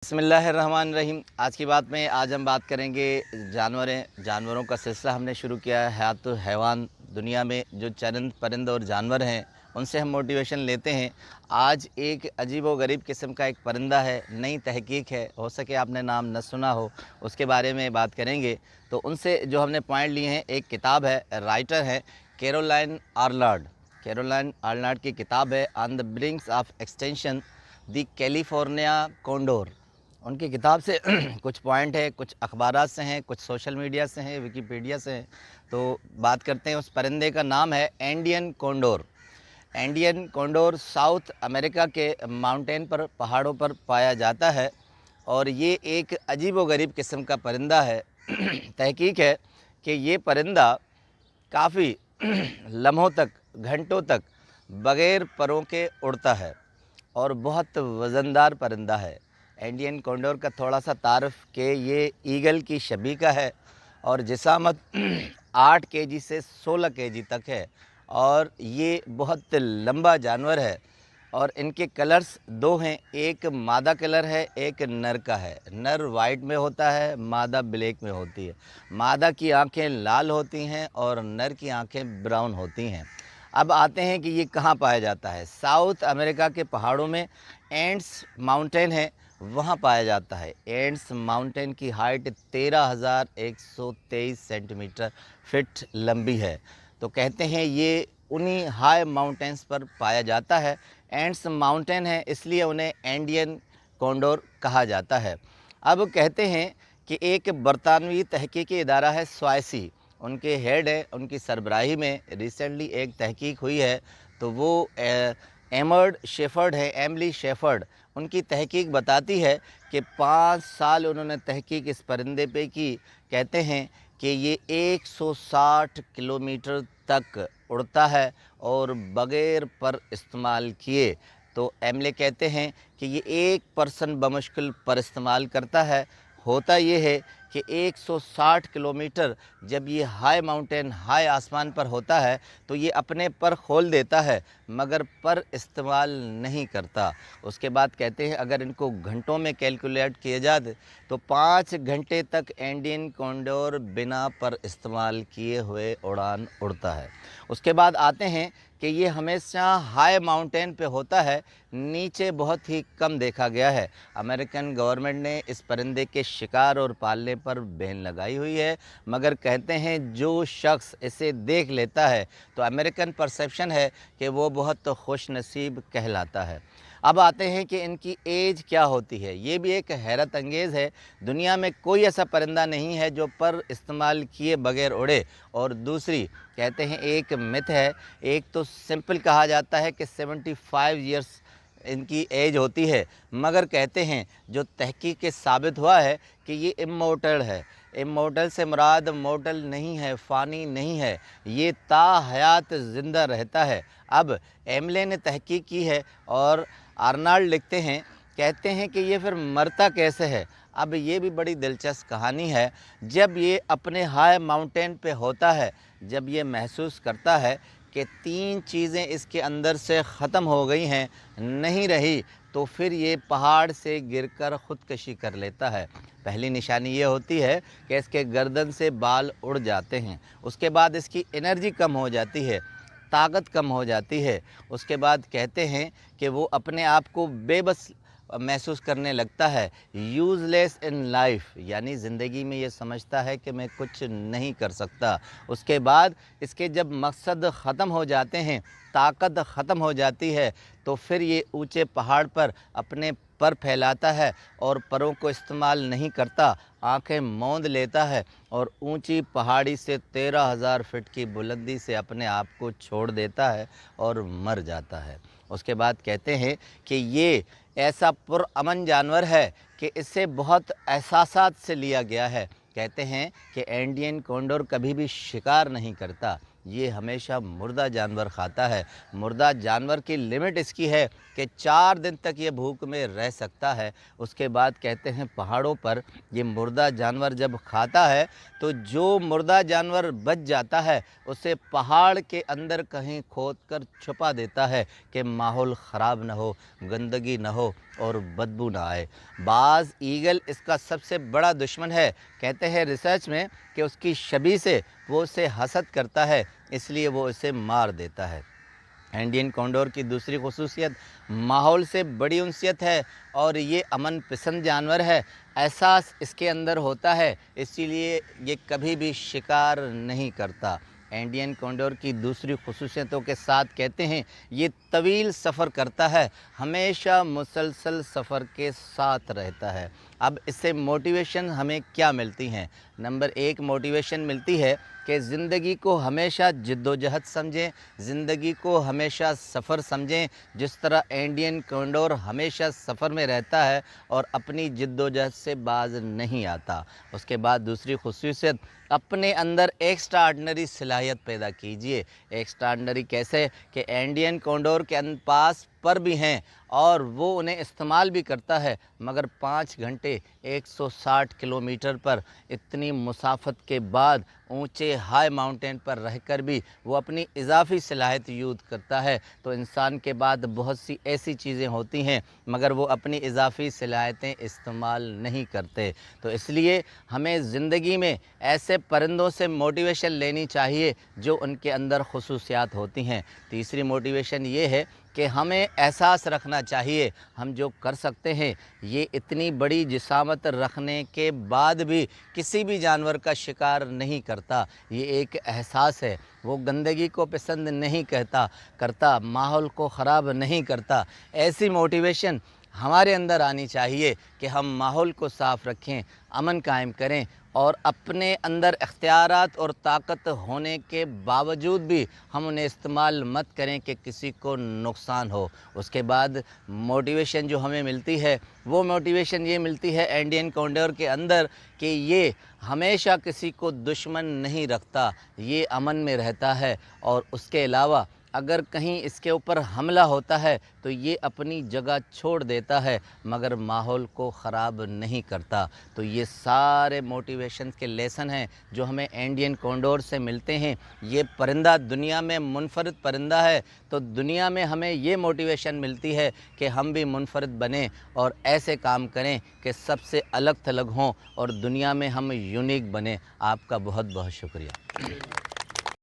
بسم اللہ الرحمن الرحیم۔ آج کی بات میں ہم بات کریں گے جانوروں کا سلسلہ ہم نے شروع کیا ہے۔ حیات و حیوان، دنیا میں جو چرند پرند اور جانور ہیں ان سے ہم موٹیویشن لیتے ہیں۔ آج ایک عجیب و غریب قسم کا ایک پرندہ ہے، نئی تحقیق ہے، ہو سکے آپ نے نام نہ سنا ہو، اس کے بارے میں بات کریں گے۔ تو ان سے جو ہم نے پوائنٹ لیے ہیں، ایک کتاب ہے، رائٹر ہے کیرولائن آرنالڈ کی کتاب ہے آن دا برنکس آف ایکسٹینشن دی کیلیفورنیا کونڈور۔ ان کی کتاب سے کچھ پوائنٹ ہے، کچھ اخبارات سے ہیں، کچھ سوشل میڈیا سے ہیں، ویکیپیڈیا سے ہیں۔ تو بات کرتے ہیں، اس پرندے کا نام ہے انڈین کونڈور۔ انڈین کونڈور ساؤتھ امریکہ کے ماؤنٹین پر، پہاڑوں پر پایا جاتا ہے، اور یہ ایک عجیب و غریب قسم کا پرندہ ہے۔ تحقیق ہے کہ یہ پرندہ کافی لمحوں تک، گھنٹوں تک بغیر پروں کے اڑتا ہے اور بہت وزندار پرندہ ہے۔ انڈین کونڈور کا تھوڑا سا تعارف کہ یہ ایگل کی شبیہ کا ہے اور جسامت 8 kg سے 16 kg تک ہے، اور یہ بہت لمبا جانور ہے۔ اور ان کے کلرز 2 ہیں، ایک مادہ کلر ہے، ایک نر کا ہے۔ نر وائٹ میں ہوتا ہے، مادہ بلیک میں ہوتی ہے۔ مادہ کی آنکھیں لال ہوتی ہیں اور نر کی آنکھیں براؤن ہوتی ہیں۔ اب آتے ہیں کہ یہ کہاں پایا جاتا ہے۔ ساؤتھ امریکہ کے پہاڑوں میں اینڈس ماؤنٹین ہے، وہاں پایا جاتا ہے۔ اینڈس ماؤنٹین کی ہائٹ 13,123 سینٹی میٹر فٹ لمبی ہے۔ تو کہتے ہیں یہ انہی ہائی ماؤنٹینز پر پایا جاتا ہے۔ اینڈس ماؤنٹین ہے، اس لیے انہیں انڈین کونڈور کہا جاتا ہے۔ اب کہتے ہیں کہ ایک برطانوی تحقیقی ادارہ ہے سوائسی، ان کے ہیڈ ہے، ان کی سربراہی میں ریسنٹلی ایک تحقیق ہوئی ہے، تو وہ ایملی شیفرڈ، ان کی تحقیق بتاتی ہے کہ 5 سال انہوں نے تحقیق اس پرندے پہ کی۔ کہتے ہیں کہ یہ 160 کلومیٹر تک اڑتا ہے اور بغیر پر استعمال کیے۔ تو ایملے کہتے ہیں کہ یہ 1% بمشکل پر استعمال کرتا ہے۔ ہوتا یہ ہے کہ 160 کلومیٹر جب یہ ہائی ماؤنٹین، ہائی آسمان پر ہوتا ہے تو یہ اپنے پر کھول دیتا ہے، مگر پر استعمال نہیں کرتا۔ اس کے بعد کہتے ہیں اگر ان کو گھنٹوں میں کیلکولیٹ کیا جائے تو 5 گھنٹے تک انڈین کونڈور بنا پر استعمال کیے ہوئے اڑان اڑتا ہے۔ اس کے بعد آتے ہیں کہ یہ ہمیشہ ہائی ماؤنٹین پہ ہوتا ہے، نیچے بہت ہی کم دیکھا گیا ہے۔ امریکن گورنمنٹ نے اس پرندے کے شکار اور پالنے پر بین لگائی ہوئی ہے، مگر کہتے ہیں جو شخص اسے دیکھ لیتا ہے تو امریکن پرسیپشن ہے کہ وہ بہت خوش نصیب کہلاتا ہے۔ اب آتے ہیں کہ ان کی ایج کیا ہوتی ہے۔ یہ بھی ایک حیرت انگیز ہے۔ دنیا میں کوئی ایسا پرندہ نہیں ہے جو پر استعمال کیے بغیر اڑے۔ اور دوسری کہتے ہیں ایک مت ہے، ایک تو سمپل کہا جاتا ہے کہ 75 ایئرس ان کی ایج ہوتی ہے، مگر کہتے ہیں جو تحقیق کے ثابت ہوا ہے کہ یہ امورٹل ہے۔ امورٹل سے مراد مورٹل نہیں ہے، فانی نہیں ہے، یہ تا حیات زندہ رہتا ہے۔ اب ایملے نے تحقیق کی ہے اور آرنالڈ لکھتے ہیں، کہتے ہیں کہ یہ پھر مرتا کیسے ہے۔ اب یہ بھی بڑی دلچسپ کہانی ہے۔ جب یہ اپنے ہائی ماؤنٹین پہ ہوتا ہے، جب یہ محسوس کرتا ہے کہ 3 چیزیں اس کے اندر سے ختم ہو گئی ہیں، نہیں رہی، تو پھر یہ پہاڑ سے گر کر خودکشی کر لیتا ہے۔ پہلی نشانی یہ ہوتی ہے کہ اس کے گردن سے بال اڑ جاتے ہیں۔ اس کے بعد اس کی انرجی کم ہو جاتی ہے، طاقت کم ہو جاتی ہے۔ اس کے بعد کہتے ہیں کہ وہ اپنے آپ کو بے بس محسوس کرنے لگتا ہے، یوز لیس ان لائف، یعنی زندگی میں یہ سمجھتا ہے کہ میں کچھ نہیں کر سکتا۔ اس کے بعد اس کے جب مقصد ختم ہو جاتے ہیں، طاقت ختم ہو جاتی ہے، تو پھر یہ اونچے پہاڑ پر اپنے پر پھیلاتا ہے اور پروں کو استعمال نہیں کرتا، آنکھیں موند لیتا ہے اور اونچی پہاڑی سے 13,000 فٹ کی بلندی سے اپنے آپ کو چھوڑ دیتا ہے اور مر جاتا ہے۔ اس کے بعد کہتے ہیں کہ یہ ایسا پرامن جانور ہے کہ اسے بہت احساسات سے لیا گیا ہے۔ کہتے ہیں کہ انڈین کونڈور کبھی بھی شکار نہیں کرتا، یہ ہمیشہ مردہ جانور کھاتا ہے۔ مردہ جانور کی لمٹ اس کی ہے کہ 4 دن تک یہ بھوک میں رہ سکتا ہے۔ اس کے بعد کہتے ہیں پہاڑوں پر یہ مردہ جانور جب کھاتا ہے تو جو مردہ جانور بچ جاتا ہے اسے پہاڑ کے اندر کہیں کھود کر چھپا دیتا ہے کہ ماحول خراب نہ ہو، گندگی نہ ہو اور بدبو نہ آئے۔ بعض ایگل اس کا سب سے بڑا دشمن ہے۔ کہتے ہیں ریسرچ میں کہ اس کی شبیہ سے وہ اسے حسد کرتا ہے، اس لیے وہ اسے مار دیتا ہے۔ انڈین کونڈور کی دوسری خصوصیت ماحول سے بڑی انسیت ہے اور یہ امن پسند جانور ہے۔ احساس اس کے اندر ہوتا ہے، اسی لیے یہ کبھی بھی شکار نہیں کرتا۔ انڈین کونڈور کی دوسری خصوصیتوں کے ساتھ کہتے ہیں یہ طویل سفر کرتا ہے، ہمیشہ مسلسل سفر کے ساتھ رہتا ہے۔ اب اس سے موٹیویشن ہمیں کیا ملتی ہیں؟ نمبر 1 موٹیویشن ملتی ہے کہ زندگی کو ہمیشہ جد و جہد سمجھیں، زندگی کو ہمیشہ سفر سمجھیں۔ جس طرح انڈین کونڈور ہمیشہ سفر میں رہتا ہے اور اپنی جد و جہد سے باز نہیں آتا۔ اس کے بعد دوسری خصوصیت، اپنے اندر ایکسٹراڈنری صلاحیت پیدا کیجئے۔ ایکسٹراڈنری کیسے؟ کہ انڈین کونڈور کے پاس پر بھی ہیں اور وہ انہیں استعمال بھی کرتا ہے، مگر 5 گھنٹے 160 کلومیٹر پر اتنی مسافت کے بعد اونچے ہائی ماؤنٹین پر رہ کر بھی وہ اپنی اضافی صلاحیت یوز کرتا ہے۔ تو انسان کے بعد بہت سی ایسی چیزیں ہوتی ہیں مگر وہ اپنی اضافی صلاحیتیں استعمال نہیں کرتے۔ تو اس لیے ہمیں زندگی میں ایسے پرندوں سے موٹیویشن لینی چاہیے جو ان کے اندر خصوصیات ہوتی ہیں۔ تیسری موٹیویشن یہ ہے کہ ہمیں احساس رکھنا چاہیے ہم جو کر سکتے ہیں۔ یہ اتنی بڑی جسامت رکھنے کے بعد بھی کسی بھی جانور کا شکار نہیں کرتا۔ یہ ایک احساس ہے، وہ گندگی کو پسند نہیں کرتا، ماحول کو خراب نہیں کرتا۔ ایسی موٹیویشن ہمارے اندر آنی چاہیے کہ ہم ماحول کو صاف رکھیں، امن قائم کریں اور اپنے اندر اختیارات اور طاقت ہونے کے باوجود بھی ہم انہیں استعمال مت کریں کہ کسی کو نقصان ہو۔ اس کے بعد موٹیویشن جو ہمیں ملتی ہے وہ موٹیویشن یہ ملتی ہے انڈین کونڈور کے اندر کہ یہ ہمیشہ کسی کو دشمن نہیں رکھتا، یہ امن میں رہتا ہے اور اس کے علاوہ اگر کہیں اس کے اوپر حملہ ہوتا ہے تو یہ اپنی جگہ چھوڑ دیتا ہے مگر ماحول کو خراب نہیں کرتا۔ تو یہ سارے موٹیویشن کے لیسن ہیں جو ہمیں انڈین کونڈور سے ملتے ہیں۔ یہ پرندہ دنیا میں منفرد پرندہ ہے، تو دنیا میں ہمیں یہ موٹیویشن ملتی ہے کہ ہم بھی منفرد بنیں اور ایسے کام کریں کہ سب سے الگ تھلگ ہوں اور دنیا میں ہم یونیک بنیں۔ آپ کا بہت بہت شکریہ۔